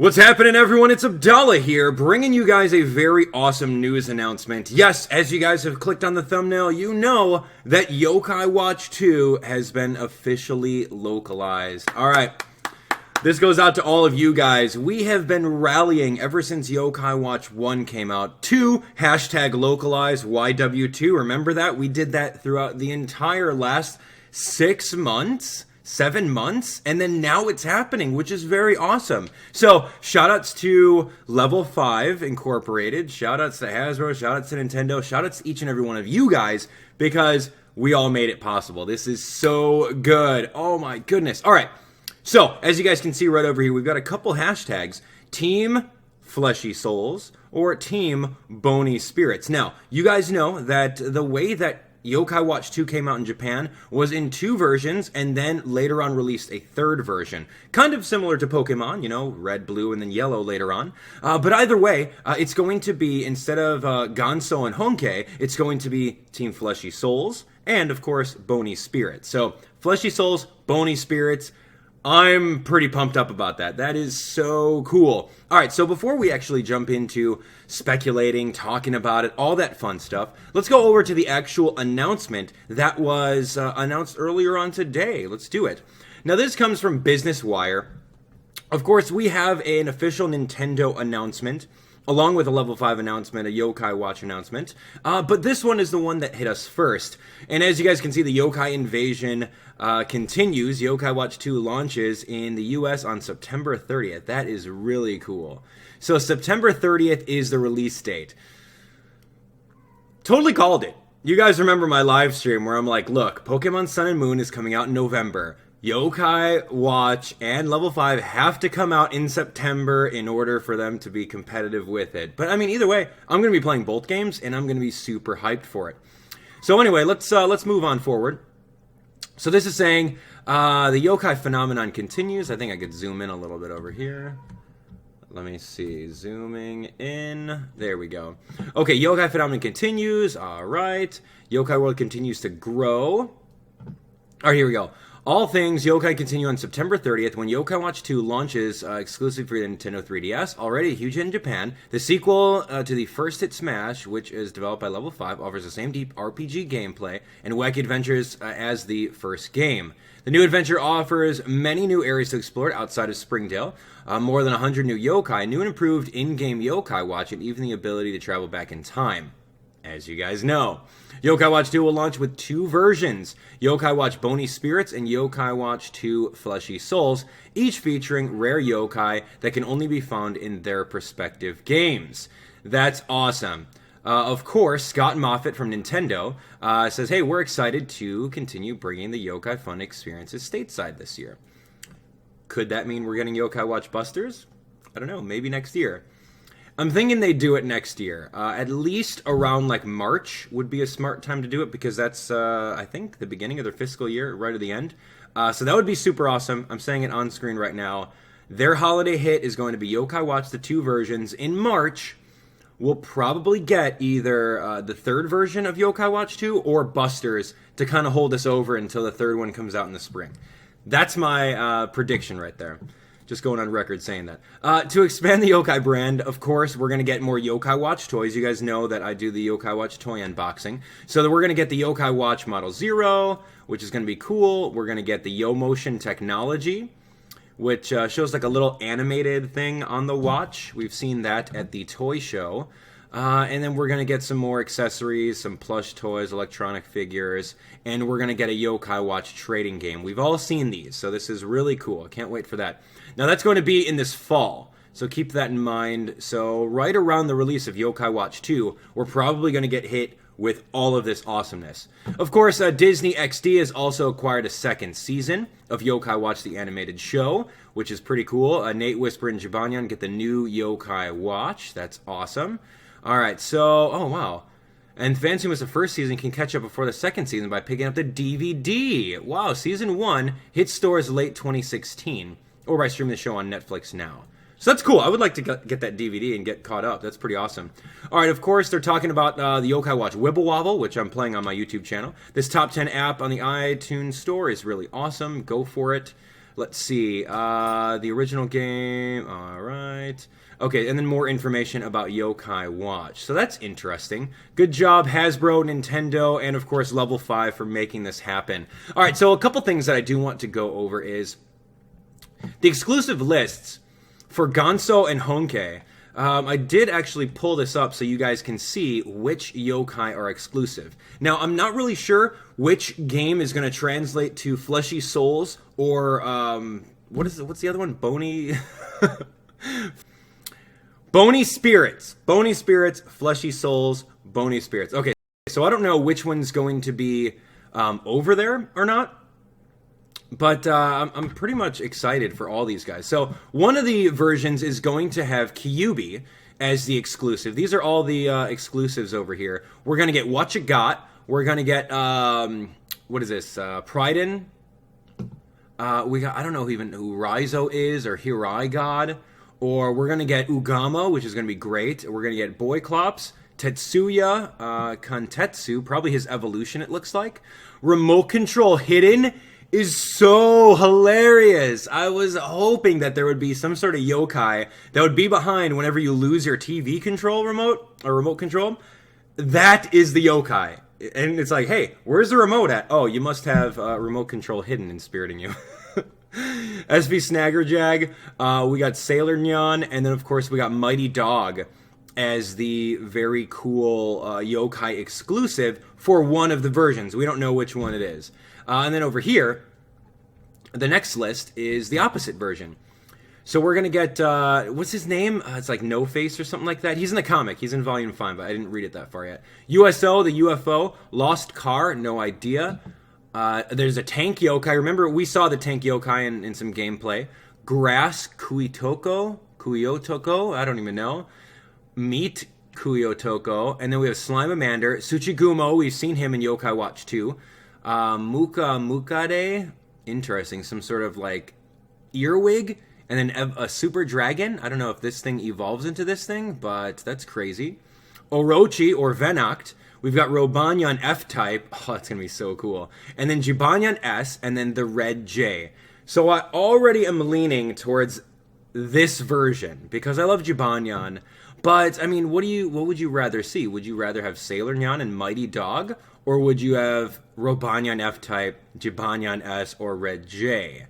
What's happening, everyone? It's Abdallah here, bringing you guys a very awesome news announcement. Yes, as you guys have clicked on the thumbnail, you know that Yokai Watch 2 has been officially localized. Alright, this goes out to all of you guys. We have been rallying ever since Yokai Watch 1 came out to hashtag localize YW2. Remember that? We did that throughout the entire last 6 months. 7 months, and then now it's happening, which is very awesome. So, shoutouts to Level 5 Incorporated, shoutouts to Hasbro, shoutouts to Nintendo, shoutouts to each and every one of you guys, because we all made it possible. This is so good. Oh my goodness. Alright, so, as you guys can see right over here, we've got a couple hashtags. Team Fleshy Souls, or Team Bony Spirits. Now, you guys know that the way that Yokai Watch 2 came out in Japan was in 2 versions and then later on released a 3rd version. Kind of similar to Pokemon, you know, red, blue, and then yellow later on. But either way, it's going to be, instead of Gonso and Honkai, it's going to be Team Fleshy Souls and, of course, Bony Spirits. So, Fleshy Souls, Bony Spirits, I'm pretty pumped up about that. That is so cool. Alright, so before we actually jump into speculating, talking about it, all that fun stuff, let's go over to the actual announcement that was announced earlier on today. Let's do it. Now, this comes from Business Wire. Of course, we have an official Nintendo announcement, along with a Level 5 announcement, a Yokai Watch announcement. But this one is the one that hit us first. And as you guys can see, the Yokai invasion continues. Yokai Watch 2 launches in the US on September 30th. That is really cool. So September 30th is the release date. Totally called it. You guys remember my live stream where I'm like, look, Pokemon Sun and Moon is coming out in November. Yokai Watch and Level 5 have to come out in September in order for them to be competitive with it. But I mean, either way, I'm going to be playing both games and I'm going to be super hyped for it. So anyway, let's move on forward. So this is saying the Yokai phenomenon continues. I think I could zoom in a little bit over here. Let me see. Zooming in. There we go. Okay, Yokai phenomenon continues. All right. Yokai world continues to grow. All right, here we go. All things Yokai continue on September 30th when Yokai Watch 2 launches exclusively for the Nintendo 3DS. Already a huge hit in Japan. The sequel to the first hit Smash, which is developed by Level 5, offers the same deep RPG gameplay and wacky adventures as the first game. The new adventure offers many new areas to explore outside of Springdale, more than 100 new yokai, new and improved in-game Yokai Watch, and even the ability to travel back in time. As you guys know, Yokai Watch 2 will launch with 2 versions, Yokai Watch Bony Spirits and Yokai Watch 2 Fleshy Souls, each featuring rare yokai that can only be found in their respective games. That's awesome. Of course, Scott Moffat from Nintendo says, hey, we're excited to continue bringing the yokai fun experiences stateside this year. Could that mean we're getting Yokai Watch Busters? I don't know, maybe next year. I'm thinking they do it next year. At least around like March would be a smart time to do it because that's, I think, the beginning of their fiscal year, right at the end. So that would be super awesome. I'm saying it on screen right now. Their holiday hit is going to be Yokai Watch, the 2 versions. In March, we'll probably get either the 3rd version of Yokai Watch 2 or Busters to kind of hold us over until the 3rd one comes out in the spring. That's my prediction right there. Just going on record saying that. To expand the Yokai brand, of course, we're going to get more Yokai Watch toys. You guys know that I do the Yokai Watch toy unboxing. So we're going to get the Yokai Watch Model 0, which is going to be cool. We're going to get the YoMotion technology, which shows like a little animated thing on the watch. We've seen that at the toy show. And then we're going to get some more accessories, some plush toys, electronic figures, and we're going to get a Yokai Watch trading game. We've all seen these, so this is really cool. I can't wait for that. Now, that's going to be in this fall, so keep that in mind. So right around the release of Yokai Watch 2, we're probably going to get hit with all of this awesomeness. Of course, Disney XD has also acquired a 2nd season of Yokai Watch the Animated Show, which is pretty cool. Nate, Whisper, and Jibanyan get the new Yokai Watch. That's awesome. Alright, so, oh wow. And fans who missed the 1st season can catch up before the 2nd season by picking up the DVD. Wow, Season 1 hit stores late 2016, or by streaming the show on Netflix now. So that's cool. I would like to get that DVD and get caught up. That's pretty awesome. Alright, of course, they're talking about the Yokai Watch Wibble Wobble, which I'm playing on my YouTube channel. This top 10 app on the iTunes Store is really awesome. Go for it. Let's see. The original game. Alright. right. Okay, and then more information about Yokai Watch. So that's interesting. Good job, Hasbro, Nintendo, and of course Level 5 for making this happen. All right, so a couple things that I do want to go over is the exclusive lists for Gonso and Honkai. I did actually pull this up so you guys can see which yokai are exclusive. Now, I'm not really sure which game is going to translate to Fleshy Souls or, what's the other one? Bony... Bony Spirits. Bony Spirits, Fleshy Souls, Bony Spirits. Okay, so I don't know which one's going to be over there or not. But I'm pretty much excited for all these guys. So one of the versions is going to have Kyubi as the exclusive. These are all the exclusives over here. We're going to get What You Got. We're going to get, what is this? Pryden. We got, I don't know even who Raizo is or Hirai God. Or we're going to get Ugamo, which is going to be great. We're going to get Boyclops. Tetsuya Kantetsu, probably his evolution it looks like. Remote Control Hidden is so hilarious. I was hoping that there would be some sort of yokai that would be behind whenever you lose your TV control remote or remote control. That is the yokai. And it's like, hey, where's the remote at? Oh, you must have remote control hidden in Spiriting You. SV Snaggerjag, we got Sailor Nyan, and then of course we got Mighty Dog as the very cool yokai exclusive for one of the versions. We don't know which one it is. And then over here, the next list is the opposite version. So we're going to get, what's his name? It's like No Face or something like that. He's in the comic. He's in Volume 5, but I didn't read it that far yet. USO, the UFO. Lost Car, no idea. There's a Tank Yokai. Remember, we saw the Tank Yokai in some gameplay. Grass Kuiotoko, I don't even know. Meat Kuiotoko. And then we have Slimeamander. Tsuchigumo, we've seen him in Yokai Watch 2. Muka Mukade, interesting, some sort of like earwig, and then a super dragon. I don't know if this thing evolves into this thing, but that's crazy. Orochi or Venact. We've got Robanyan F-Type. Oh, that's going to be so cool. And then Jibanyan S, and then the Red J. So I already am leaning towards this version because I love Jibanyan. But, I mean, what would you rather see? Would you rather have Sailor Nyan and Mighty Dog? Or would you have Robanyan F-Type, Jibanyan S, or Red J?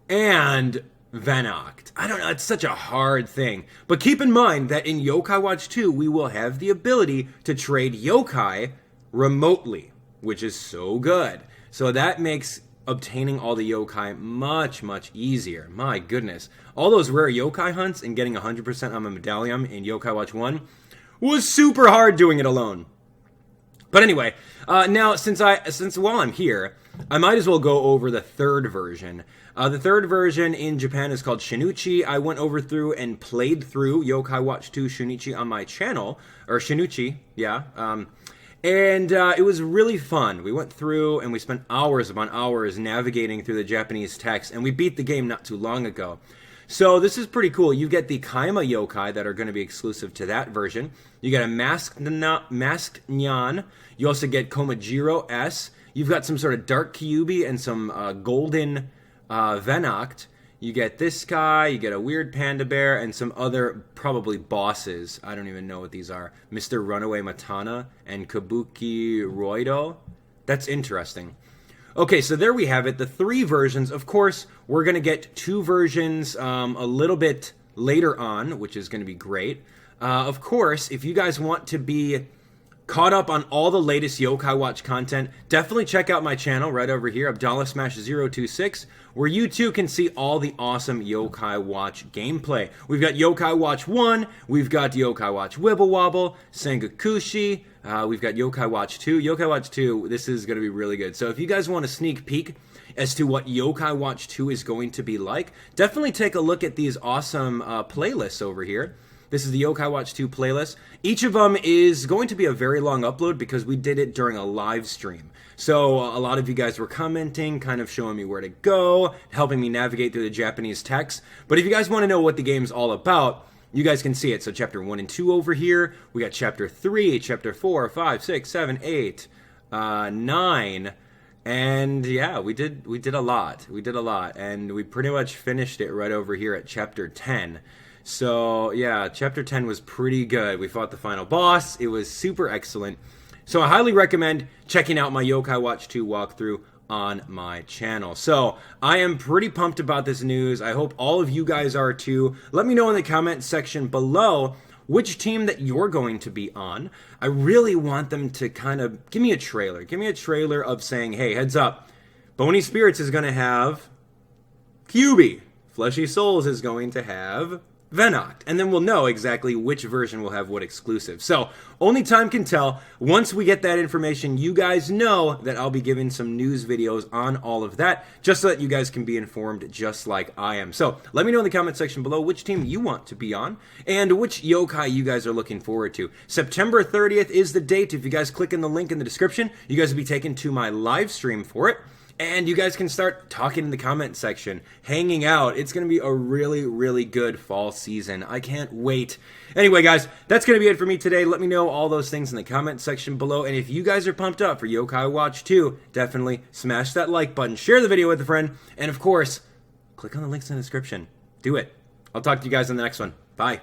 And Venact. I don't know, it's such a hard thing. But keep in mind that in Yokai Watch 2, we will have the ability to trade yokai remotely, which is so good. So that makes obtaining all the yokai much, much easier. My goodness. All those rare yokai hunts and getting 100% on a medallion in Yokai Watch 1 was super hard doing it alone. But anyway, now since while I'm here, I might as well go over the third version. The third version in Japan is called Shinichi. I went over through and played through Yokai Watch 2 Shinichi on my channel, or Shinichi, yeah. And it was really fun. We went through and we spent hours upon hours navigating through the Japanese text, and we beat the game not too long ago. So this is pretty cool. You get the Kaima yokai that are going to be exclusive to that version. You get a Masked Nyan. You also get Komajiro S. You've got some sort of Dark Kyubi and some golden Venact. You get this guy, you get a weird panda bear, and some other probably bosses. I don't even know what these are. Mr. Runaway Matana and Kabuki Roido. That's interesting. Okay, so there we have it, the three versions. Of course, we're going to get two versions a little bit later on, which is going to be great. Of course, if you guys want to be caught up on all the latest Yokai Watch content, definitely check out my channel right over here, Abdallah Smash 026, where you too can see all the awesome Yokai Watch gameplay. We've got Yokai Watch 1, we've got Yokai Watch Wibble Wobble, Sengokushi, we've got Yokai Watch 2. Yokai Watch 2, this is going to be really good. So if you guys want a sneak peek as to what Yokai Watch 2 is going to be like, definitely take a look at these awesome playlists over here. This is the Yokai Watch 2 playlist. Each of them is going to be a very long upload because we did it during a live stream. So a lot of you guys were commenting, kind of showing me where to go, helping me navigate through the Japanese text. But if you guys want to know what the game's all about, you guys can see it. So chapter 1 and 2 over here. We got chapter 3, chapter 4, 5, 6, 7, 8, 9. And yeah, we did a lot. We did a lot. And we pretty much finished it right over here at chapter 10. So, yeah, Chapter 10 was pretty good. We fought the final boss. It was super excellent. So I highly recommend checking out my Yokai Watch 2 walkthrough on my channel. So I am pretty pumped about this news. I hope all of you guys are too. Let me know in the comment section below which team that you're going to be on. I really want them to kind of give me a trailer. Give me a trailer of saying, hey, heads up, Bony Spirits is going to have QB. Fleshy Souls is going to have Venoct. And then we'll know exactly which version will have what exclusive. So, only time can tell. Once we get that information, you guys know that I'll be giving some news videos on all of that, just so that you guys can be informed just like I am. So, let me know in the comment section below which team you want to be on, and which yokai you guys are looking forward to. September 30th is the date. If you guys click in the link in the description, you guys will be taken to my live stream for it. And you guys can start talking in the comment section, hanging out. It's going to be a really, really good fall season. I can't wait. Anyway, guys, that's going to be it for me today. Let me know all those things in the comment section below. And if you guys are pumped up for Yokai Watch 2, definitely smash that like button, share the video with a friend, and of course, click on the links in the description. Do it. I'll talk to you guys in the next one. Bye.